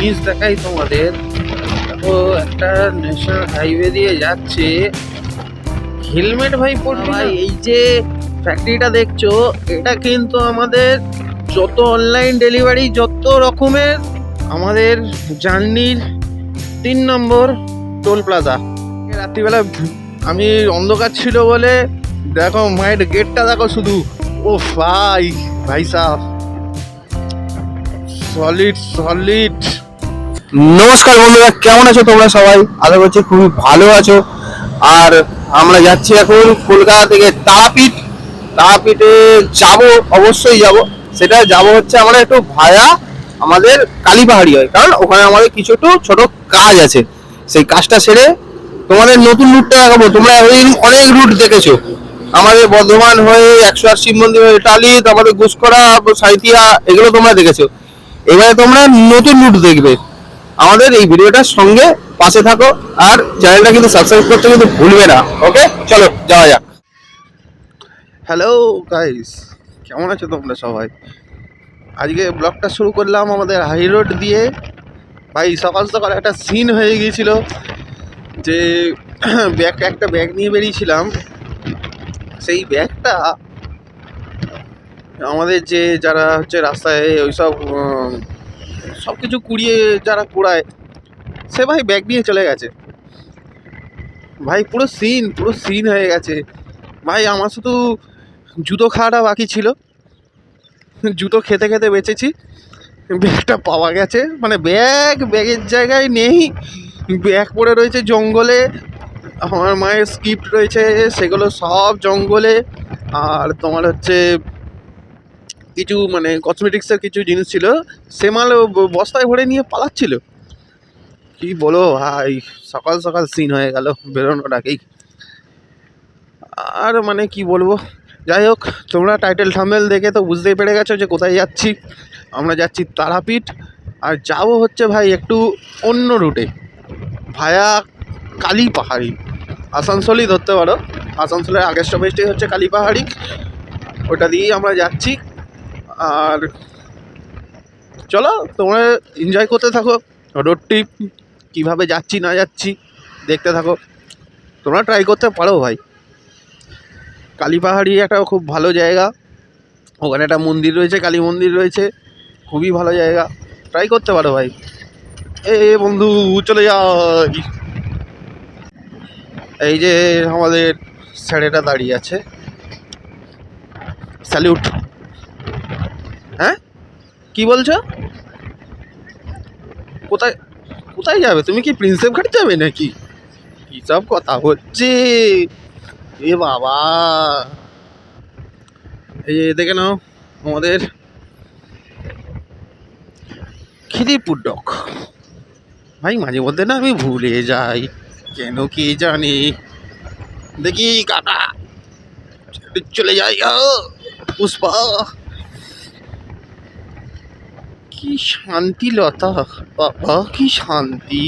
জিনিস দেখাই তোমাদের। তো একটা ন্যাশনাল হাইওয়ে দিয়ে যাচ্ছে, হেলমেট ভাই পড়বে ভাই। এই যে ফ্যাক্টরিটা দেখছো, এটা কিন্তু আমাদের যত অনলাইন ডেলিভারি, যত রকমের আমাদের জার্নির 3 নম্বর টোল প্লাজা। রাত্রিবেলা আমি অন্ধকার ছিল বলে দেখো মায়ের গেটটা দেখো শুধু। ও ভাই, ভাই সাহ, সলিড সলিড। নমস্কার বন্ধুরা, কেমন আছো তোমরা সবাই? আশা করছি খুবই ভালো আছো। আর আমরা যাচ্ছি এখন কলকাতা থেকে তারাপীঠ। তারাপীঠে যাব, অবশ্যই যাব। সেটা যাব হচ্ছে আমরা একটু ভায়া আমাদের কালীপাহাড়ি হয়, কারণ ওখানে আমাদের কিছু একটু ছোট কাজ আছে। সেই কাজটা সেরে তোমাদের নতুন রুটটা দেখাবো। তোমরা অনেক রুট দেখেছো, আমাদের বর্ধমান হয়ে 108 শিব মন্দির হয়ে টালি, আমাদের গুসকরা, সাঁইথিয়া, এগুলো তোমরা দেখেছো। এবারে তোমরা নতুন রুট দেখবে। আমাদের এই ভিডিওটার সঙ্গে পাশে থাকো, আর চ্যানেলটা কিন্তু সাবস্ক্রাইব করতে কিন্তু ভুলবে না। ওকে, চলো যাওয়া যাক। হ্যালো গাইস, কেমন আছো তোমরা সবাই? আজকে ব্লগটা শুরু করলাম আমাদের হাই রোড দিয়ে। ভাই সকাল সকাল একটা সিন হয়ে গিয়েছিল যে একটা ব্যাগ নিয়ে বেরিয়েছিলাম। সেই ব্যাগটা আমাদের যে যারা হচ্ছে রাস্তায় ওইসব সব কিছু কুড়িয়ে যারা কুড়ায়, সে ভাই ব্যাগ নিয়ে চলে গেছে। ভাই পুরো সিন হয়ে গেছে ভাই। আমার শুধু জুতো খাওয়াটা বাকি ছিল, জুতো খেতে খেতে বেঁচেছি। ব্যাগটা পাওয়া গেছে, মানে ব্যাগের জায়গায় নেই, ব্যাগ পড়ে রয়েছে জঙ্গলে। আমার মায়ের স্ক্রিপ্ট রয়েছে, সেগুলো সব জঙ্গলে। আর তোমার হচ্ছে কিছু মানে কসমেটিক্সের কিছু জিনিস ছিল, সে মাল বস্তায় ভরে নিয়ে পালাচ্ছিল। কি বলো ভাই, সকাল সকাল সিন হয়ে গেল বেরোনোর আগেই। আর মানে কি বলবো, যাই হোক, তোমরা টাইটেল থাম্বনেল দেখে তো বুঝতেই পেরে গেছো যে কোথায় যাচ্ছি। আমরা যাচ্ছি তারাপীঠ, আর যাবো হচ্ছে ভাই একটু অন্য রুটে, ভায়া কালীপাহাড়ি। আসানসোলই ধরতে পারো, আসানসোলের আগের স্টপেজটাই হচ্ছে কালীপাহাড়ি, ওটা দিয়েই আমরা যাচ্ছি। আর চলো তোমরা এনজয় করতে থাকো রোড ট্রিপ, কীভাবে যাচ্ছি না যাচ্ছি দেখতে থাকো। তোমরা ট্রাই করতে পারো ভাই, কালীপাহাড়ি একটা খুব ভালো জায়গা। ওখানে একটা মন্দির রয়েছে, কালী মন্দির রয়েছে, খুবই ভালো জায়গা, ট্রাই করতে পারো ভাই। এ বন্ধু চলে যাই। এই যে আমাদের স্যারেটা দাঁড়িয়ে আছে, স্যালিউট। হ্যাঁ, কি বলছো? কোথায় কোথায় যাবে তুমি? কি প্রিন্সেপ ঘাট যাবে নাকি? কি সব কথা হচ্ছে এ বাবা! এই যে দেখে নাও আমাদের খিদিরপুর ডক। ভাই মাঝে মধ্যে না আমি ভুলে যাই, কেন কি জানি। দেখি কাকা চলে যাই। পুষ্পা, কি শান্তি লতা, বাবা কি শান্তি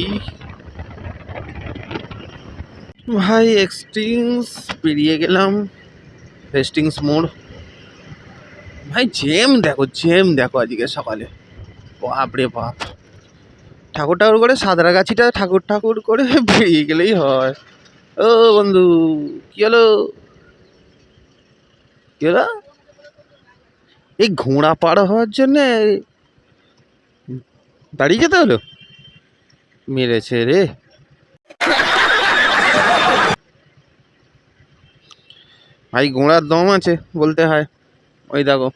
ভাই। এক্সট্রিমস পেরিয়ে গেলাম, হেস্টিংস মোড়। ভাই জ্যাম দেখো আজকে সকালে, বাপরে বাপ। ঠাকুর করে সাঁতরাগাছিটা ঠাকুর করে বেরিয়ে গেলেই হয়। ও বন্ধু, কি হলো? কি হলো? এই ঘোড়া পার হওয়ার জন্যে দাঁড়িয়ে যেতে হলো? মেরেছে রে ভাই, ঘোড়ার দম আছে বলতে হয়। ওই দেখো,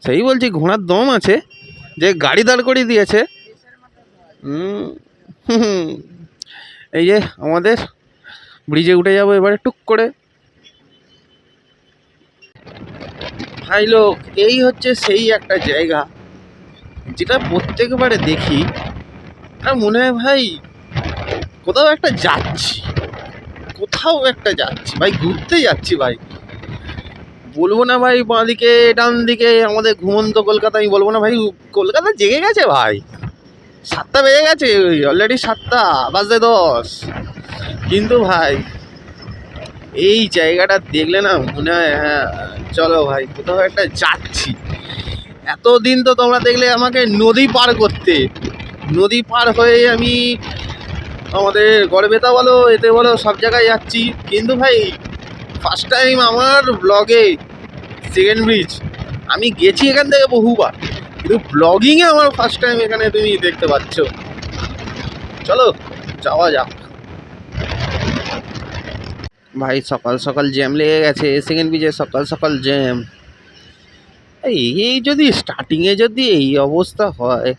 সেই বলছি ঘোড়ার দম আছে যে গাড়ি দাঁড় করিয়ে দিয়েছে। এই যে আমাদের ব্রিজে উঠে যাবো এবারে টুক করে। ভাই লোক, এই হচ্ছে সেই একটা জায়গা যেটা প্রত্যেকবারে দেখি আর মনে হয় ভাই কোথাও একটা যাচ্ছি, ভাই ঘুরতে যাচ্ছি ভাই। বলবো না ভাই বাঁ দিকে ডান দিকে আমাদের ঘুমন্ত কলকাতা, আমি বলবো না ভাই কলকাতা জেগে গেছে ভাই। 7টা বেজে গেছে, অলরেডি 7টা বাজতে 10। কিন্তু ভাই এই জায়গাটা দেখলে না মনে হয় হ্যাঁ চলো ভাই কোথাও একটা যাচ্ছি। এতদিন তো তোমরা দেখলে আমাকে নদী পার করতে, নদী পার হয়ে আমি আমাদের গড়বেতা বলো এতে বলো সব জায়গায় যাচ্ছি, কিন্তু ভাই ফার্স্ট টাইম আমার ব্লগে সেকেন্ড ব্রিজ। আমি গেছি এখান থেকে বহুবার, কিন্তু ব্লগিংয়ে আমার ফার্স্ট টাইম এখানে তুমি দেখতে পাচ্ছ। চলো যাওয়া যাক। ভাই সকাল সকাল জ্যাম লেগে গেছে, সেকেন্ড ব্রিজে সকাল সকাল জ্যাম। এই যদি স্টার্টিংয়ে যদি এই অবস্থা হয়,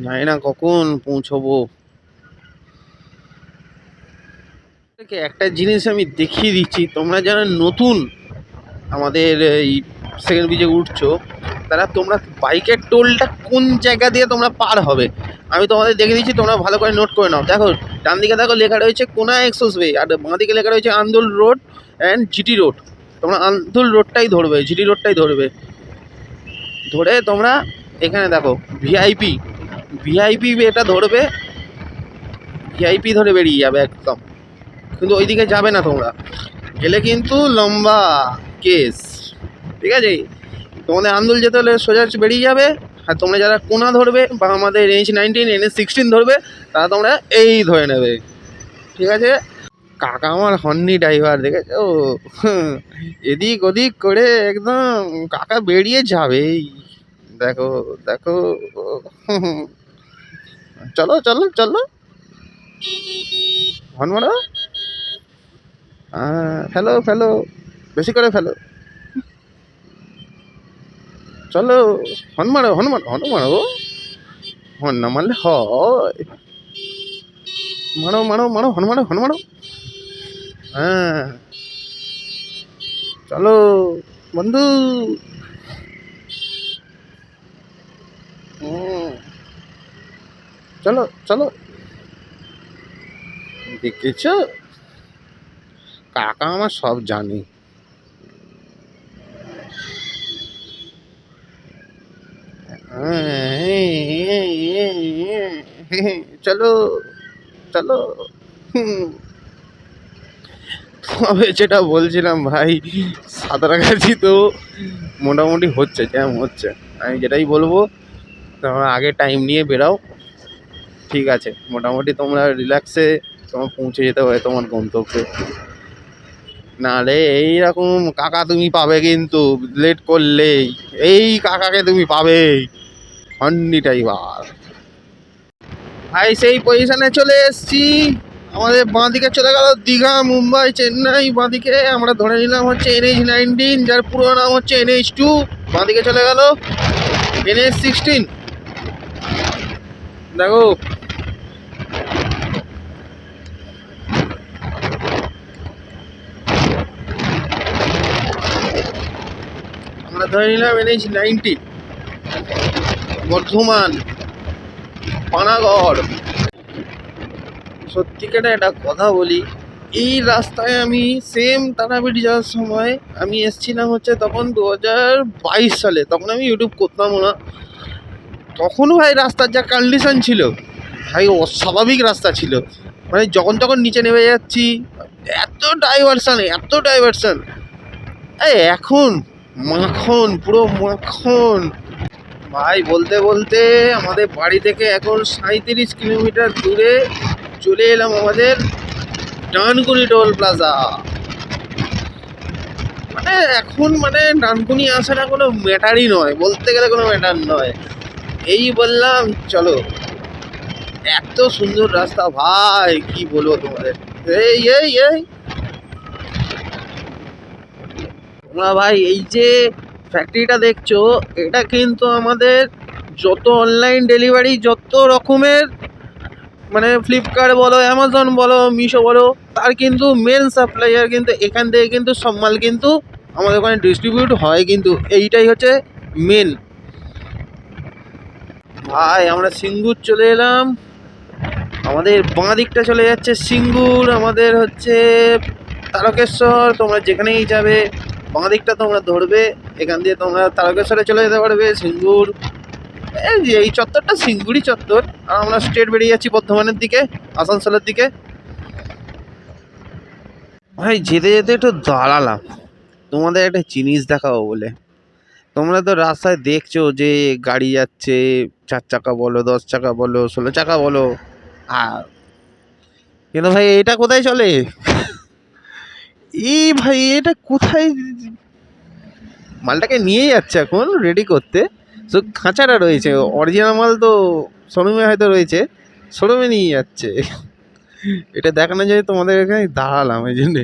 জানি না কখন পৌঁছবো। একটা জিনিস আমি দেখিয়ে দিচ্ছি, তোমরা যারা নতুন আমাদের এই সেকেন্ড ব্রিজে উঠছো, তারা তোমরা বাইকের টোলটা কোন জায়গা দিয়ে তোমরা পার হবে আমি তোমাদের দেখে দিচ্ছি, তোমরা ভালো করে নোট করে নাও। দেখো ডান দিকে দেখো লেখা রয়েছে কোনা এক্সপ্রেসওয়ে, আর বাঁ দিকে লেখা রয়েছে Andul road and GT road. তোমরা আন্দোল রোডটাই ধরবে, জিটি রোডটাই ধরবে। ধরে তোমরা এখানে দেখো ভিআইপি, ভিআইপি এটা ধরবে, ভিআইপি ধরে বেরিয়ে যাবে একদম। কিন্তু ওইদিকে যাবে না তোমরা, গেলে কিন্তু লম্বা কেস, ঠিক আছে? তোমাদের আন্দোল যেতে হলে সোজা বেরিয়ে যাবে। আর তোমরা যারা কোনা ধরবে বা আমাদের NH-19 NH-16 ধরবে, তারা তোমরা এই ধরে নেবে, ঠিক আছে? কাকা আমার হর্নি ড্রাইভার, দেখেছো? এদিক ওদিক করে একদম কাকা বেরিয়ে যাবেই। দেখো দেখো, চলো চলো চলো, হর্ন মারো, ফেলো ফেলো, বেশি করে ফেলো, চলো হর্ন মারো হর্ন মারো হর্ন মারো, হর্ন না মারলে হয়? মারো মারো মারো, হর্ন মারো হর্ন মারো। হ্যাঁ চলো বন্ধু। চলো চলো, দেখেছ কাকা আমার সব জানে। চলো চলো। তবে যেটা বলছিলাম ভাই, সাঁতরাগাছি তো মোটামুটি হচ্ছে, জ্যাম হচ্ছে। আমি যেটাই বলবো, তোমরা আগে টাইম নিয়ে বেরাও, ঠিক আছে? মোটামুটি তোমরা রিল্যাক্সে তোমার পৌঁছে যেতে হবে তোমার গন্তব্যে। নাহলে এইরকম কাকা তুমি পাবে, কিন্তু লেট করলেই এই কাকাকে তুমি পাবে, হন্নি ড্রাইভার। ভাই সেই পজিশনে চলে এসছি। আমাদের বাঁ দিকে চলে গেল দীঘা, মুম্বাই, চেন্নাই। বাঁ দিকে আমরা ধরে নিলাম হচ্ছে NH-19, যার পুরো নাম হচ্ছে NH-2। বাঁ দিকে চলে গেল NH-16। দেখো আমরা ধরে নিলাম NH-19, বর্ধমান, পানাগড়। সত্যিকারে একটা কথা বলি, এই রাস্তায় আমি সেম তারাপীঠ যাওয়ার সময় আমি এসছিলাম হচ্ছে তখন 2022 সালে। তখন আমি ইউটিউব করতামও না। তখনও ভাই রাস্তার যা কন্ডিশন ছিল, ভাই অস্বাভাবিক রাস্তা ছিল। মানে যখন তখন নিচে নেমে যাচ্ছি, এত ডাইভারশান এত ডাইভারশান। এখন মাখন, পুরো মাখন ভাই। বলতে বলতে আমাদের বাড়ি থেকে এখন 37 কিলোমিটার দূরে চলে এলাম আমাদের ডানকুনি টোল প্লাজা। মানে এখন মানে ডানকুনি আসাটা কোনো ম্যাটারই নয়, বলতে গেলে কোনো ম্যাটার নয়। এই বললাম চলো, এত সুন্দর রাস্তা ভাই, কি বলবো তোমাদের। এই এই এই তোমরা ভাই এই যে ফ্যাক্টরিটা দেখছো, এটা কিন্তু আমাদের যত অনলাইন ডেলিভারি, যত রকমের মানে ফ্লিপকার্ট বলো, অ্যামাজন বলো, মিশো বলো, তার কিন্তু মেন সাপ্লাইয়ার কিন্তু এখান থেকে কিন্তু সব মাল কিন্তু আমাদের ওখানে ডিস্ট্রিবিউট হয়। কিন্তু এইটাই হচ্ছে মেন। ভাই আমরা সিঙ্গুর চলে এলাম। আমাদের বাঁ দিকটা চলে যাচ্ছে সিঙ্গুর, আমাদের হচ্ছে তারকেশ্বর। তোমরা যেখানেই যাবে বাঁ দিকটা তোমরা ধরবে, এখান দিয়ে তোমরা তারকেশ্বরে চলে যেতে পারবে। সিঙ্গুর এই চত্বরটা সিঙ্গুরই চত্বর। আর আমরা স্ট্রেট বেরিয়ে যাচ্ছি বর্ধমানের দিকে, আসানসোলের দিকে। ভাই যেতে যেতে একটু দাঁড়ালাম তোমাদের একটা জিনিস দেখাবো বলে। তোমরা তো রাস্তায় দেখছো যে গাড়ি যাচ্ছে, 4 চাকা বলো, 10 চাকা বলো, 16 চাকা বলো। আর কিন্তু ভাই এটা কোথায় চলে? ভাই এটা কোথায়? মালটাকে নিয়ে যাচ্ছে এখন রেডি করতে। শুধু খাঁচাটা রয়েছে, অরিজিনাল মাল তো শোরুমে হয়তো রয়েছে, শোরুমে নিয়ে যাচ্ছে। এটা দেখানো যায় তোমাদের, এখানে দাঁড়ালাম এই জন্যে।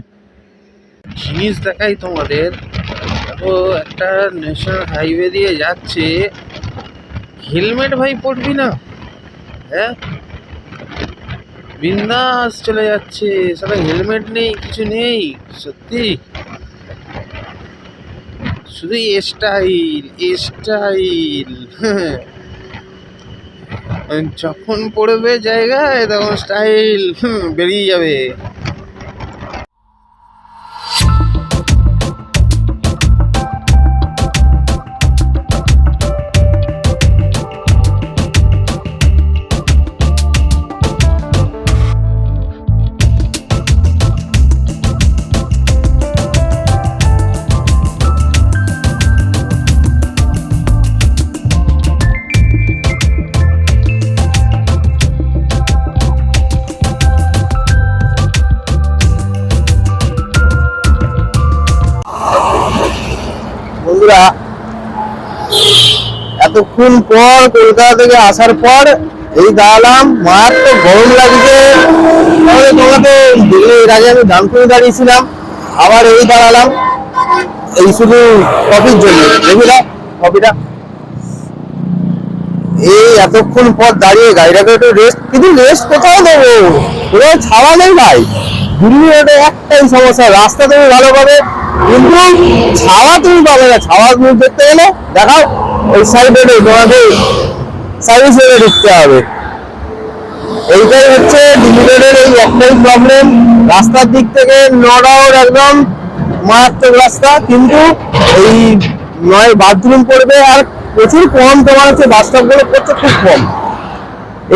জিনিস দেখাই তোমাদের। দেখো একটা ন্যাশনাল হাইওয়ে দিয়ে যাচ্ছে, হেলমেট ভাই পড়বি না? হ্যাঁ, বিন্দাস চলে যাচ্ছে, সারা হেলমেট নেই, কিছু নেই। সত্যি শুধু স্টাইল স্টাইল। যখন পড়বে জায়গায় তখন স্টাইল বেরিয়ে যাবে। বন্ধুরা, এতক্ষণ পর কলকাতা থেকে আসার পর এই দাঁড়ালাম, মারাত্মক গরম লাগছে। তাহলে তোমরা তো দেখলে এর আগে আমি ডানকুনি দাঁড়িয়েছিলাম, আবার এই দাঁড়ালাম এই শুধু কফির জন্য। দেখি না কফিটা, এই এতক্ষণ পর দাঁড়িয়ে গাড়িটাকে একটু রেস্ট, কিন্তু রেস্ট কোথাও দেবো, কোথাও ছাওয়া নেই ভাই। দিল্লি রোডে একটাই সমস্যা, রাস্তা তুমি ভালো পাবে কিন্তু ছাওয়া তুমি পাবে না। ছাওয়ার মুখ দেখতে গেলে দেখাও ওই সাইডে তোমাকে সার্ভিস রোডে ঢুকতে হবে। এইটাই হচ্ছে দিল্লি রোডের এই একটাই প্রবলেম। রাস্তার দিক থেকে নড়াওর একদম মারাত্মক রাস্তা, কিন্তু এই নয় বাথরুম পড়বে আর প্রচুর কম, তোমার হচ্ছে বাস্তব গুলো পড়ছে খুব কম।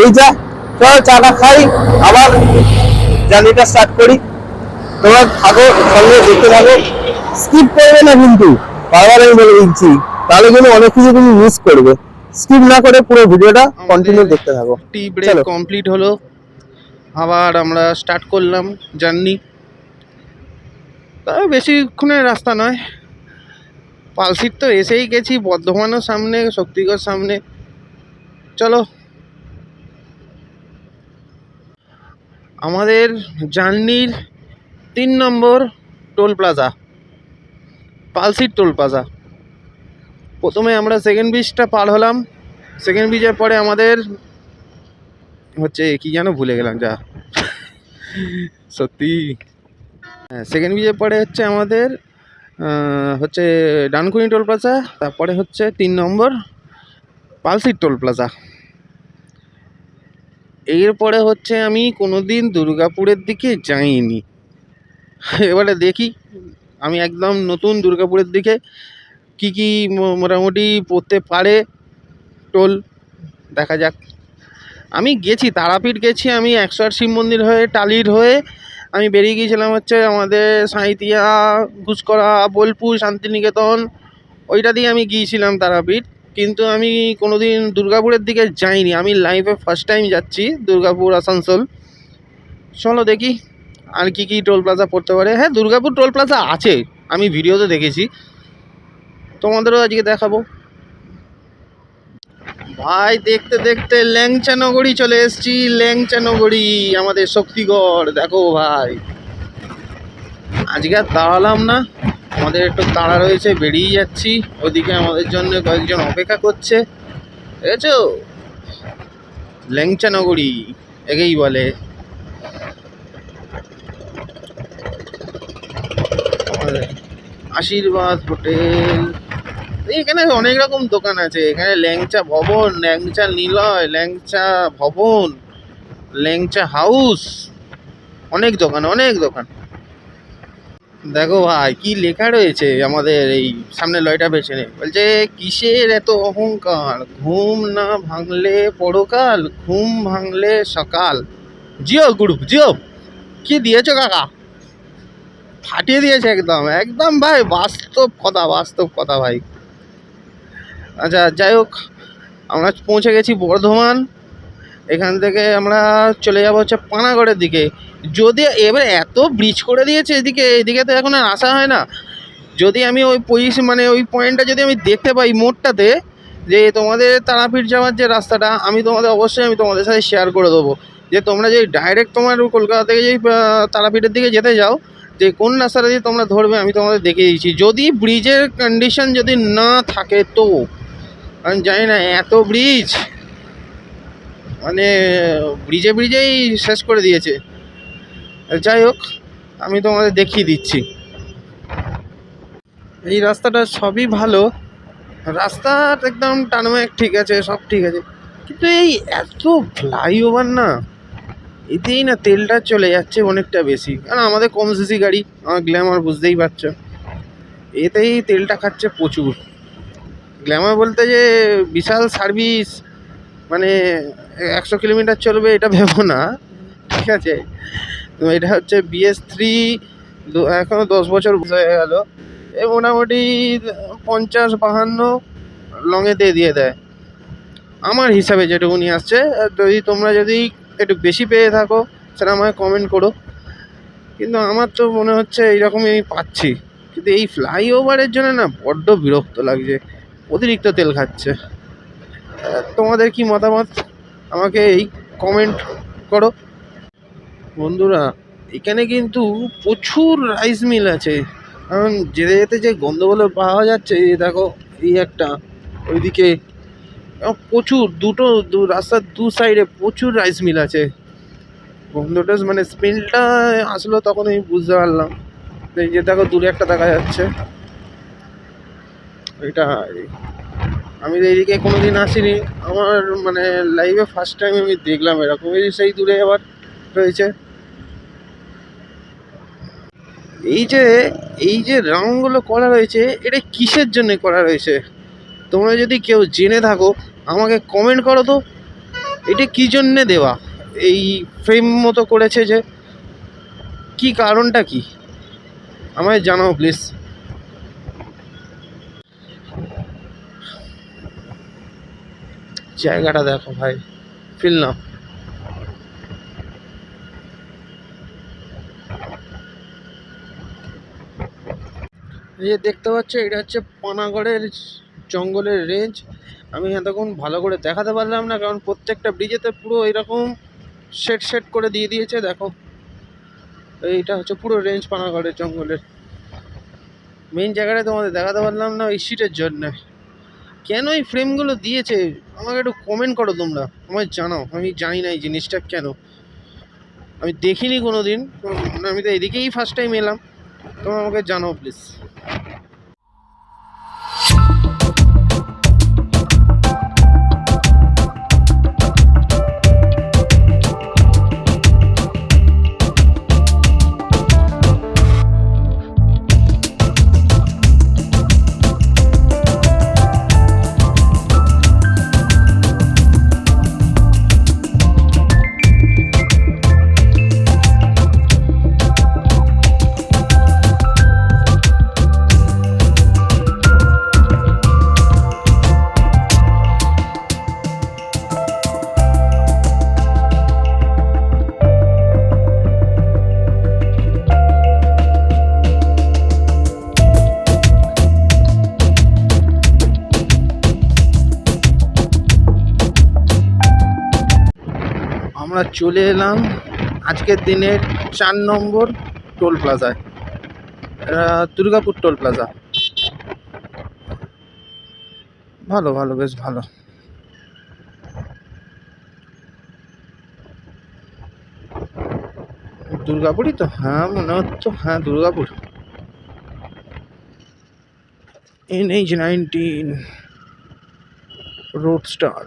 এই যা, চল চাটা খাই, আবার জার্নিটা স্টার্ট করি। তোমরা থাকো সঙ্গে, দেখতে থাকো, স্কিপ করবে না কিন্তু, বারবার আমি বলে দিচ্ছি, তাহলে কিন্তু অনেক কিছু তুমি মিস করবে। স্কিপ না করে পুরো ভিডিওটা কন্টিনিউ দেখতে থাকো। টি ব্রেক কমপ্লিট হলো, আবার আমরা স্টার্ট করলাম জার্নি। তবে বেশিক্ষণের রাস্তা নয়, পালসিট তো এসেই গেছি, বর্ধমানও সামনে, শক্তিগড় সামনে। চলো, আমাদের জার্নির 3 নম্বর toll plaza, Palsit toll plaza. প্রথমে আমরা সেকেন্ড ব্রিজটা পার হলাম, সেকেন্ড ব্রিজের পরে আমাদের হচ্ছে কি যেন ভুলে গেলাম যা, সত্যি। হ্যাঁ, সেকেন্ড ব্রিজের পরে হচ্ছে আমাদের হচ্ছে ডানকুনি টোল প্লাজা, তারপরে হচ্ছে 3 নম্বর পালসিট টোল প্লাজা। এরপরে হচ্ছে আমি কোনোদিন দুর্গাপুরের দিকে যাইনি, এবারে দেখি। আমি একদম নতুন দুর্গাপুরের দিকে, কি কি মোটামুটি পড়তে পারে টোল, দেখা যাক। আমি গেছি তারাপীঠ গেছি, আমি 108 শিব মন্দির হয়ে টালির হয়ে আমি বেরিয়ে গিয়েছিলাম হচ্ছে আমাদের সাঁইতিয়া, ঘুষকরা, বোলপুর, শান্তিনিকেতন, ওইটা দিয়ে আমি গিয়েছিলাম তারাপীঠ। কিন্তু আমি কোনোদিন দুর্গাপুরের দিকে যাইনি, আমি লাইফে ফার্স্ট টাইম যাচ্ছি দুর্গাপুর আসানসোল। চলো দেখি আর কি কি টোল প্লাজা পড়তে পারে। হ্যাঁ, দুর্গাপুর টোল প্লাজা আছে, আমি ভিডিওতে দেখেছি, তোমাদেরও আজকে দেখাবো। ভাই দেখতে দেখতে ল্যাংচা নগরী চলে এসেছি, ল্যাংচা নগরী আমাদের শক্তিগড়। দেখো ভাই, আজকে আর দাঁড়ালাম না, আমাদের একটু তাড়া রয়েছে, বেরিয়ে যাচ্ছি। ওদিকে আমাদের জন্য কয়েকজন অপেক্ষা করছে, দেখেছো? ল্যাংচা নগরী একেই বলে। আশীর্বাদ হোটেল, এখানে অনেক রকম দোকান আছে। এখানে ল্যাংচা ভবন, ল্যাংচা নিলয়, ল্যাংচা ভবন, ল্যাংচা হাউস, অনেক দোকান, অনেক দোকান। দেখো ভাই কি লেখা রয়েছে আমাদের এই সামনে লয়টা পেছনে, বলছে কিসের এত অহংকার, ঘুম না ভাঙলে পরকাল, ঘুম ভাঙলে সকাল। জিও গ্রুপ, জিও কি দিয়েছো কাকা, ফাটিয়ে দিয়েছে একদম, একদম ভাই বাস্তব কথা, বাস্তব কথা ভাই। আচ্ছা, যাই হোক, আমরা পৌঁছে গেছি বর্ধমান। এখান থেকে আমরা চলে যাবো হচ্ছে পানাগড়ের দিকে। যদি এবার এত ব্রিজ করে দিয়েছে এদিকে, এদিকে তো এখন আর আসা হয় না। যদি আমি ওই মানে ওই পয়েন্টটা যদি আমি দেখতে পাই মোড়টাতে, যে তোমাদের তারাপীঠ যাওয়ার যে রাস্তাটা, আমি তোমাদের সাথে শেয়ার করে দেবো। যে তোমরা যে ডাইরেক্ট তোমার কলকাতা থেকে যেই তারাপীঠের দিকে যেতে যাও, যে কোন রাস্তাটা দিয়ে তোমরা ধরবে আমি তোমাদের দেখিয়ে দিচ্ছি। যদি ব্রিজের কন্ডিশন যদি না থাকে তো, আমি জানি না, এত ব্রিজ মানে ব্রিজেই শেষ করে দিয়েছে। যাই হোক, আমি তোমাদের দেখিয়ে দিচ্ছি। এই রাস্তাটা সবই ভালো, রাস্তা একদম টানমেক ঠিক আছে, সব ঠিক আছে, কিন্তু এই এত ফ্লাইওভার না, এতেই না তেলটা চলে যাচ্ছে অনেকটা বেশি। কারণ আমাদের কম সিসি গাড়ি, আমার গ্ল্যামার বুঝতেই পারছো, এতেই তেলটা খাচ্ছে প্রচুর। গ্ল্যামার বলতে যে বিশাল সার্ভিস, মানে 100 কিলোমিটার চলবে এটা ভেবো না, ঠিক আছে। তো এটা হচ্ছে BS3, এখনো 10 বছর হয়ে গেল, এ মোটামুটি 50-52 লংয়েতে দিয়ে দেয় আমার হিসাবে যেটুকুনি আসছে। যদি তোমরা যদি একটু বেশি পেয়ে থাকো সেটা আমায় কমেন্ট করো, কিন্তু আমার তো মনে হচ্ছে এইরকমই আমি পাচ্ছি। কিন্তু এই ফ্লাইওভারের জন্য না বড্ড বিরক্ত লাগছে, অতিরিক্ত তেল খাচ্ছে। তোমাদের কি মতামত আমাকে এই কমেন্ট করো বন্ধুরা। এখানে কিন্তু প্রচুর রাইস মিল আছে, কারণ যেতে যেতে যে গন্ধগুলো পাওয়া যাচ্ছে, এই দেখো, এই একটা, ওইদিকে প্রচুর, রাস্তার দু সাইডে প্রচুর রাইস মিল আছে। গন্ধটা মানে স্মেলটা আসলো তখন আমি বুঝতে পারলাম। এই যে দেখো দূরে একটা দেখা যাচ্ছে, এটা আমি তো এইদিকে কোনোদিন আসিনি, আমার মানে লাইফে ফার্স্ট টাইম আমি দেখলাম এরকম। এই সেই দূরে আবার রয়েছে এই যে রাউন্ডগুলো করা রয়েছে, এটা কিসের জন্য করা রয়েছে? তোমরা যদি কেউ জেনে থাকো আমাকে কমেন্ট করো তো, এটা কী জন্যে দেওয়া? এই ফ্রেম মতো করেছে যে, কি কারণটা কি আমায় জানাও প্লিজ। জায়গাটা দেখো ভাই, ফিল নাও। এই যে দেখতে পাচ্ছ, এটা হচ্ছে পানাগড়ের জঙ্গলের রেঞ্জ। আমি এতক্ষণ ভালো করে দেখাতে পারলাম না, কারণ প্রত্যেকটা ব্রিজেতে পুরো এরকম সেট করে দিয়ে দিয়েছে। দেখো, এইটা হচ্ছে পুরো রেঞ্জ পানাগড়ের জঙ্গলের। মেইন জায়গাটা তোমাদের দেখাতে পারলাম না এই সিটের জন্য। কেন এই ফ্রেমগুলো দিয়েছে আমাকে একটু কমেন্ট করো তোমরা, আমায় জানাও। আমি জানি না এই জিনিসটা কেন, আমি দেখিনি কোনো দিন, আমি তো এদিকেই ফার্স্ট টাইম এলাম। তোমরা আমাকে জানাও প্লিজ। আমরা চলে এলাম আজকের দিনের 4 নম্বর টোল প্লাজায়, দুর্গাপুর টোল প্লাজা। ভালো ভালো, বেশ ভালো। দুর্গাপুরই তো, হ্যাঁ মনে হচ্ছে, হ্যাঁ Durgapur. NH-19 roadster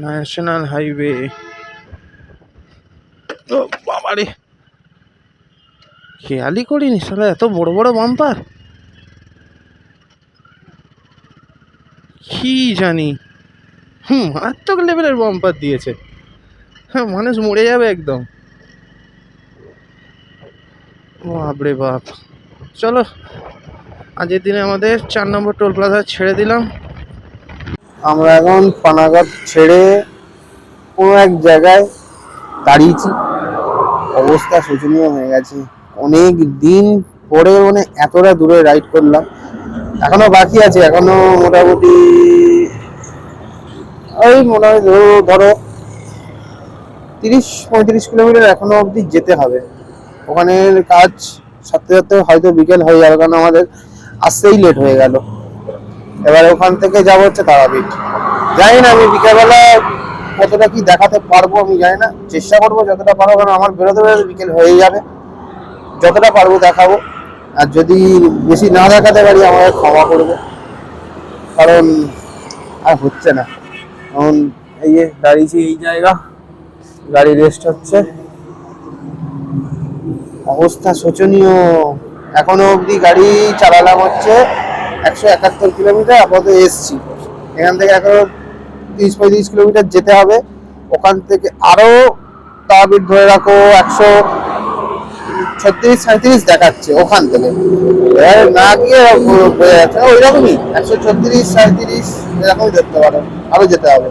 national highway. ও বাবারে, খেয়ালই করিনি শালা এত বড় বড় বাম্পার। কি জানি, মারাত্মক লেভেলের বাম্পার দিয়েছে। হ্যাঁ, মানুষ মরে যাবে একদম। বাপরে বাপ। চলো, আজকের দিনে আমাদের 4 নম্বর টোল প্লাজা ছেড়ে দিলাম। আমরা এখন পানাগড় ছেড়ে কোনো এক জায়গায় দাঁড়িয়েছি। অবস্থা শোচনীয় হয়ে গেছে। অনেক দিন পরে মানে এতটা দূরে রাইড করলাম। এখনো বাকি আছে, এখনো মোটামুটি ধরো 30-35 কিলোমিটার এখনো অবধি যেতে হবে। ওখানের কাজ সাথে সাথে হয়তো বিকেল হয়ে যাবে, কারণ আমাদের আসতেই লেট হয়ে গেল। এবার ওখান থেকে যাবো হচ্ছে তারাপীঠ। জানি না আমি বিকেলবেলা কতটা কি দেখাতে পারবো, আমি জানি না, চেষ্টা করবো যতটা পারবো, কারণ আমার বেরোতে বেরোতে বিকেল হয়ে যাবে। যতটা পারবো দেখাবো, আর যদি বেশি না দেখাতে পারি আমাকে ক্ষমা করবে, কারণ আর হচ্ছে না। এখন এই যে দাঁড়িয়েছি এই জায়গা, গাড়ি রেস্ট হচ্ছে। অবস্থা শোচনীয়। এখনো অবধি গাড়ি চালালাম হচ্ছে 171 কিলোমিটার, আপাতত এসছি। এখান থেকে এখনো 30-35 কিলোমিটার যেতে হবে। ওখান থেকে আরো তারাপীঠ ধরে রাখো 136-37 দেখাচ্ছে ওখান থেকে। না গিয়ে বোঝা যাচ্ছে না, ওই রকমই 136-37 এরকমই দেখতে পারো, আরো যেতে হবে।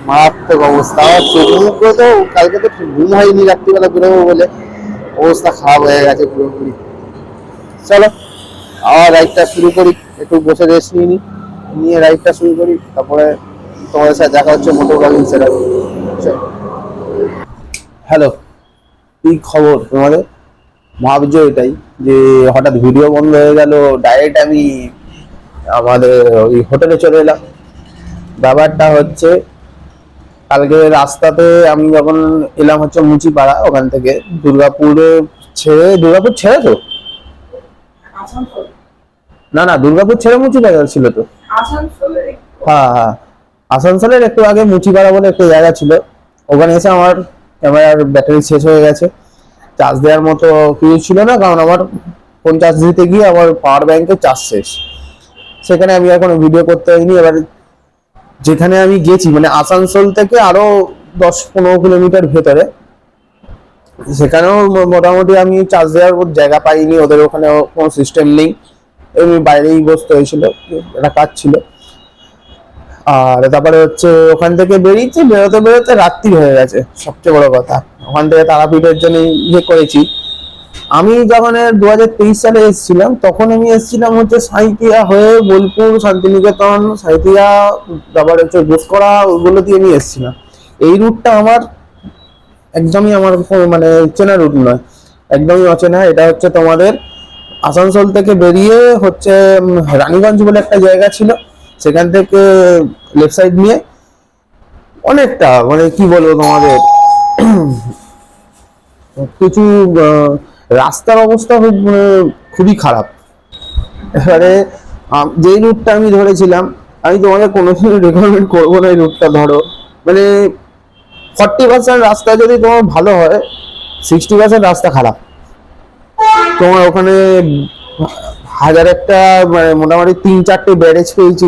মারাত্মক অবস্থা। আমার চোখ মুখ তো কালকে তো ঘুম হয়নি, রাত্রিবেলা বেরোবো বলে অবস্থা খারাপ হয়ে গেছে পুরোপুরি। চলো আবার রাইডটা শুরু করি, একটু বসে রেস্ট নিয়ে রাইডটা শুরু করি, তারপরে তোমাদের সাথে দেখা হচ্ছে মোটর ব্লগিং সেটআপে। হ্যালো, কি খবর তোমাদের? ভাবছো এটাই যে হঠাৎ ভিডিও বন্ধ হয়ে গেল, ডাইরেক্ট আমি আমাদের ওই হোটেলে চলে এলাম। ব্যাপারটা হচ্ছে কালকে রাস্তাতে আমি যখন এলাম হচ্ছে মুচিপাড়া, ওখান থেকে দুর্গাপুর ছেড়ে তো না দুর্গাপুর ছেড়ে মুচিপাড়া ছিল তো। হ্যাঁ, আসানসোলের একটু আগে মুচিপাড়া বলে একটা জায়গা ছিল। ওখানে এসে আমার ক্যামেরার ব্যাটারি শেষ হয়ে গেছে, চার্জ দেওয়ার মতো কিছু ছিল না, কারণ আমার ফোন চার্জ দিতে গিয়ে আমার পাওয়ার ব্যাংকে চার্জ শেষ। সেখানে আমি এখন ভিডিও করতে হয়নি। এবার যেখানে আমি গেছি মানে আসানসোল থেকে আরো 10-15 কিলোমিটার ভেতরে, সেখানেও মোটামুটি আমি চার্জ দেওয়ার জায়গা পাইনি, ওদের ওখানে কোনো সিস্টেম নেই। এমনি বাইরেই বসতে হয়েছিল, একটা কাজ ছিল। আর তারপরে হচ্ছে ওখান থেকে বেরোতে বেরোতে রাত্রি হয়ে গেছে। সবচেয়ে বড় কথা, ওখান থেকে তারাপীঠের জন্য করেছি। আমি যখন 2023 সালে এসেছিলাম, তখন আমি এসেছিলাম হচ্ছে সাঁইথিয়া হয়ে বোলপুর, শান্তিনিকেতন, সাঁইথিয়া, তারপরে হচ্ছে ঘোষকরা, ওইগুলো দিয়ে আমি এসেছিলাম। এই রুটটা আমার একদমই আমার মানে চেনা রুট নয়, একদমই অচেনা। এটা হচ্ছে তোমাদের আসানসোল থেকে বেরিয়ে হচ্ছে রানীগঞ্জ বলে একটা জায়গা ছিল, সেখান থেকে লেফট সাইড নিয়ে অনেকটা মানে কি বলবো তোমাদের কিছু রাস্তার অবস্থা খুবই খারাপ। এবারে যেই রুটটা আমি ধরেছিলাম, আমি তোমাকে কোনোদিন রেকমেন্ড করবো না এই রুটটা ধরো। মানে 40% রাস্তা যদি তোমার ভালো হয়, 60% রাস্তা খারাপ। তোমার ওখানে হাজার একটা মানে মোটামুটি 3-4টে ব্যারেজ পেয়েছি।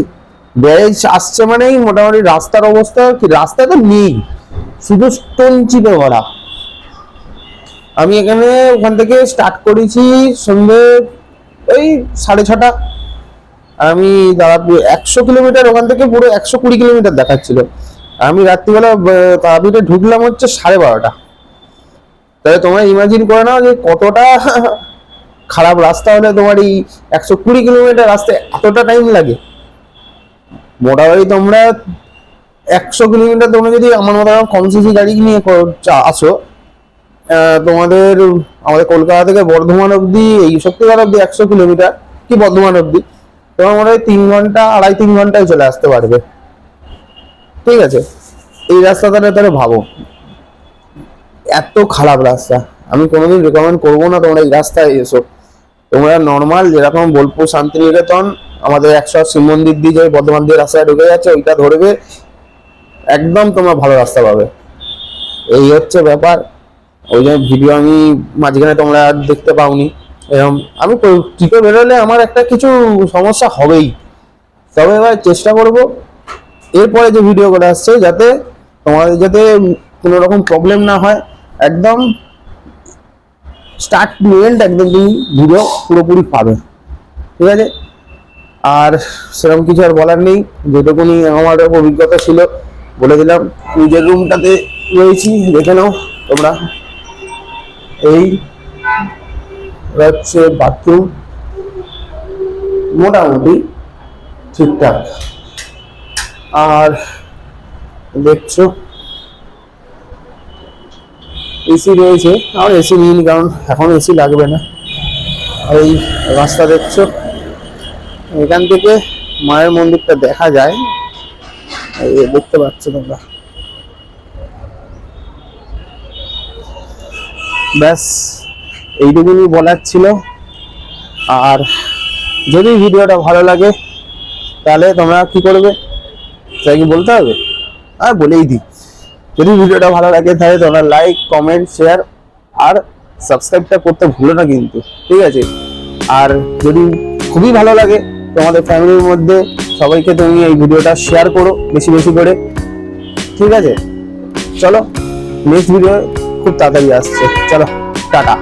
ব্যারেজ আসছে মানেই মোটামুটি রাস্তার অবস্থা কি, রাস্তা তো নেই, শুধু স্টোন চিপে ভরা। আমি এখানে ওখান থেকে স্টার্ট করেছি সন্ধ্যে ওই 6:30। আমি দাঁড়াবো 100 কিলোমিটার, ওখান থেকে পুরো 120 কিলোমিটার দেখাচ্ছিল। আমি রাত্রিবেলা তারাপীঠে ঢুকলাম হচ্ছে 12:30। তাহলে তোমরা ইমাজিন করে নাও যে কতটা খারাপ রাস্তা হলে তোমার এই 120 কিলোমিটার রাস্তায় এতটা টাইম লাগে। মোটামুটি তোমরা 100 কিলোমিটার তোমরা যদি আমার মতো কম সিসি গাড়ি নিয়ে আসো, আমাদের কলকাতা থেকে বর্ধমান অব্দি, এই শক্তিগড় অব্দি 100 কিলোমিটার কি বর্ধমান অব্দি তোমার মনে হয় 3 ঘন্টা 2.5-3 ঘন্টায় চলে আসতে পারবে। ঠিক আছে, এই রাস্তাটা তাহলে ভাবো, এত খারাপ রাস্তা। আমি কোনোদিন রেকমেন্ড করবো না তোমরা এই রাস্তায় এসো। তোমরা নর্মাল যেরকম বোলপুর, শান্তিনিকেতন, আমাদের 180 শিব মন্দির দিয়ে যে বর্ধমান দিয়ে রাস্তায় ঢুকে যাচ্ছে, ওইটা ধরবে, একদম তোমরা ভালো রাস্তা পাবে। এই হচ্ছে ব্যাপার। ওই জন্য ভিডিও আমি মাঝখানে তোমরা দেখতে পাওনি। এরকম আমি ট্রিপে বেরোলে আমার একটা কিছু সমস্যা হবেই, তবে এবার চেষ্টা করব এরপরে যে ভিডিও করে আসছে যাতে তোমাদের যাতে কোনো রকম প্রবলেম না হয়। একদম স্টার্ট টু এন্ড একদম তুমি ভিডিও পুরোপুরি পাবে। ঠিক আছে, আর সেরকম কিছু আর বলার নেই, যেটুকুনি আমার অভিজ্ঞতা ছিল বলে দিলাম। নিজের রুমটাতে রয়েছি, দেখে নাও তোমরা। এই হচ্ছে বাথরুম, মোটামুটি ঠিকঠাক। আর দেখছো এসি রয়েছে, আমার এসি নিইনি কারণ এখন এসি লাগবে না। এই রাস্তা দেখছো, এখান থেকে মায়ের মন্দিরটা দেখা যায়, এই দেখতে পাচ্ছ তোমরা। ব্যাস এইটুকুনি বলার ছিল। আর যদি ভিডিওটা ভালো লাগে তাহলে তোমরা কি করবে, তাই কি বলতে হবে? বলেই দিই, যদি ভিডিওটা ভালো লাগে তাহলে তোমরা লাইক, কমেন্ট, শেয়ার আর সাবস্ক্রাইবটা করতে ভুলো না কিন্তু, ঠিক আছে? আর যদি খুবই ভালো লাগে তোমাদের ফ্যামিলির মধ্যে সবাইকে তুমি এই ভিডিওটা শেয়ার করো বেশি বেশি করে, ঠিক আছে? চলো নেক্সট ভিডিও খুব তাড়াতাড়ি আসছে, চলো টাটা।